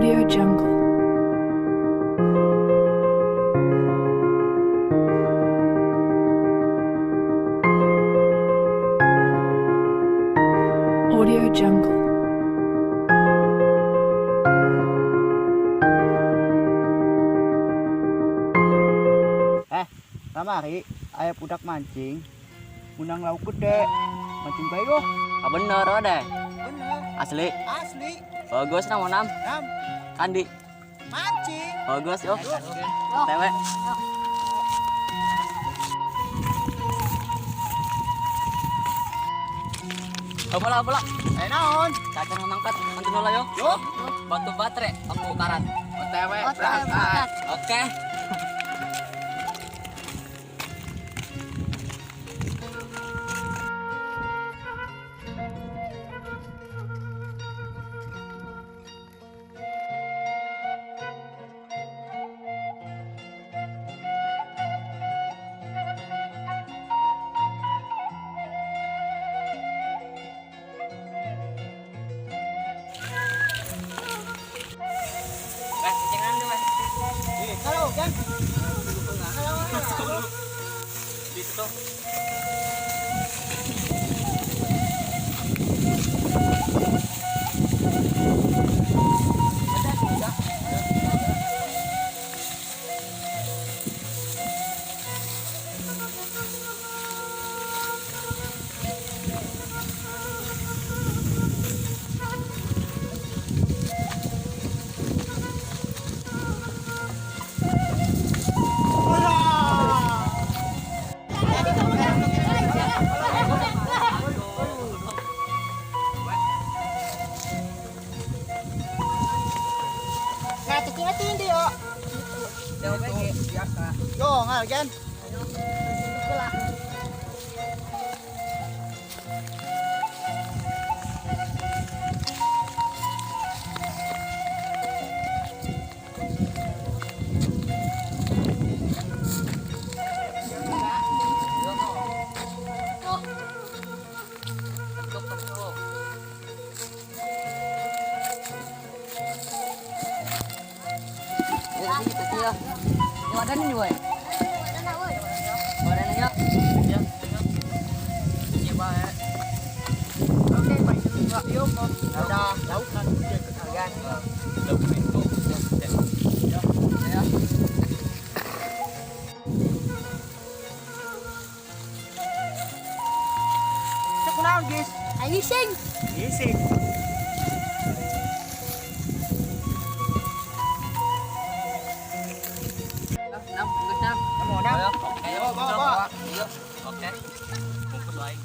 Audio Jungle. Audio Jungle. Kamari, ayah budak mancing, undang lauk gede, mancing bayi yo. Ah bener deh. Bener, Asli. asli. Bagus nama nam. Nam, Kandi. mancing. Bagus yo. Yo. Tewe. Bola. Naon? Cacang ngangkat. Nanti bola yo. Yo. Batu baterai. Aku karat. OTW berangkat. Oke. Kencengan dulu. Kalau kan? Gitu tuh. Ngatin dia yo. Yo, ngal kan? Ada nih, woy. Ada nih, ya. Ya. Coba ya. Oke, mancing juga yo. Ada lauk kan gede kalian. Lauk pintu. Ya. Ya. Cek naon, guys? Ayo sing. Isi. Nam, bungkus nam. Mau nam? Oke, Bawa, bawa. Yuk. Oke. Bungkus baik.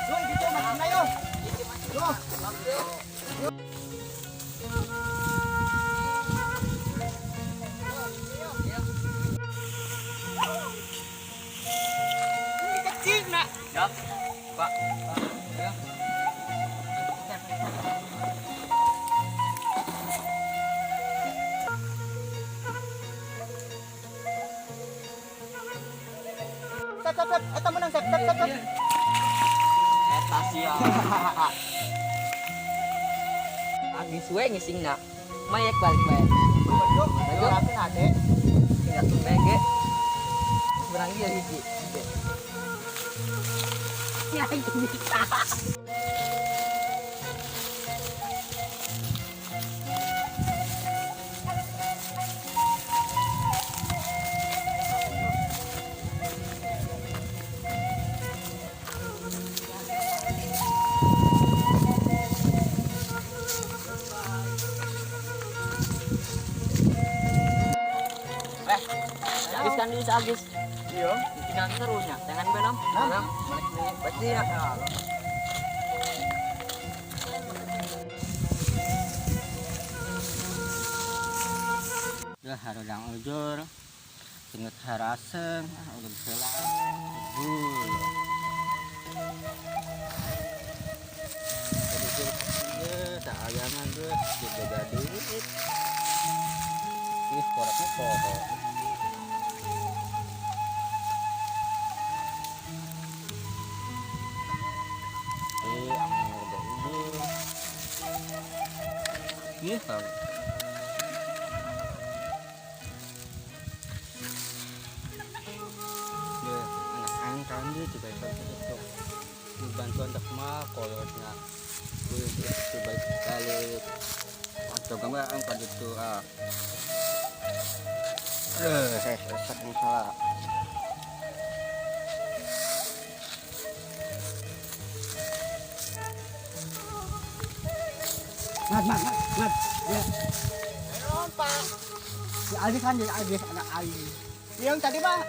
Yo, dito mancing na yo. Yo. Ini kecil nak. Ya. Pak. Ya. Tap. Eta menang tap. Eta sia. Agis we ngisingna. Mayek balik bae. Yo, rapi ade. Tinggal bege. Berang dia hiji. Ya ini bisa. Agis kan bisa agis. Iya. Tinggal terusnya. Jangan benam. Benam. Balik ni. Pasti ya. harudang ujur inget haraseng udah selak tak ayangan gue juga jadi ini koraknya pohon angin udah ujur ini tau anak kan dia juga itu bantuan tak mah kolosnya gue itu baik sekali atau gambar angkat itu sakit salah mat ya si Aldi kan jadi Aldi anak Aldi Yang tadi mah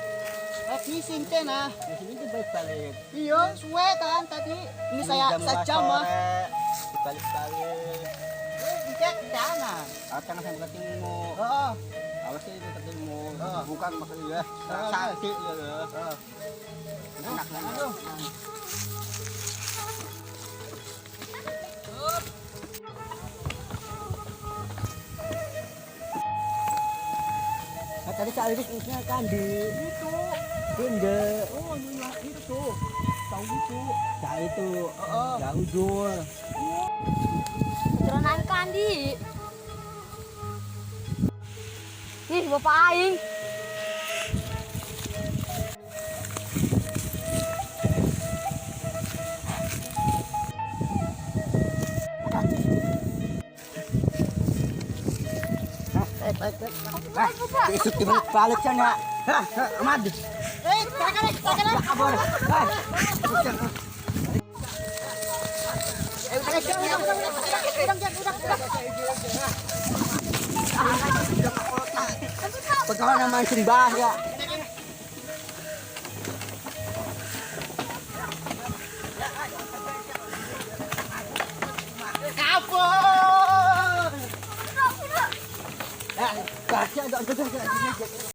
fishing teh nah. di sini tuh baik balik Iya, suwe kan tadi. Ini saya sejam mah. balik Cek jangan. akan saya ketemu Heeh. awas itu ketemu Oh. bukan maksudnya Oh, sakit ya Heeh. enak banget Aduh. tadi saya itu kan di Itu. Bunda Oh, iya itu tuh. Tahu itu. ya itu Heeh. ya ujur Keturunan Kandi. Ih, bapak aing. besok di balik sana Ahmad kabur pegawai nama simbah ya Kabur. kasih ada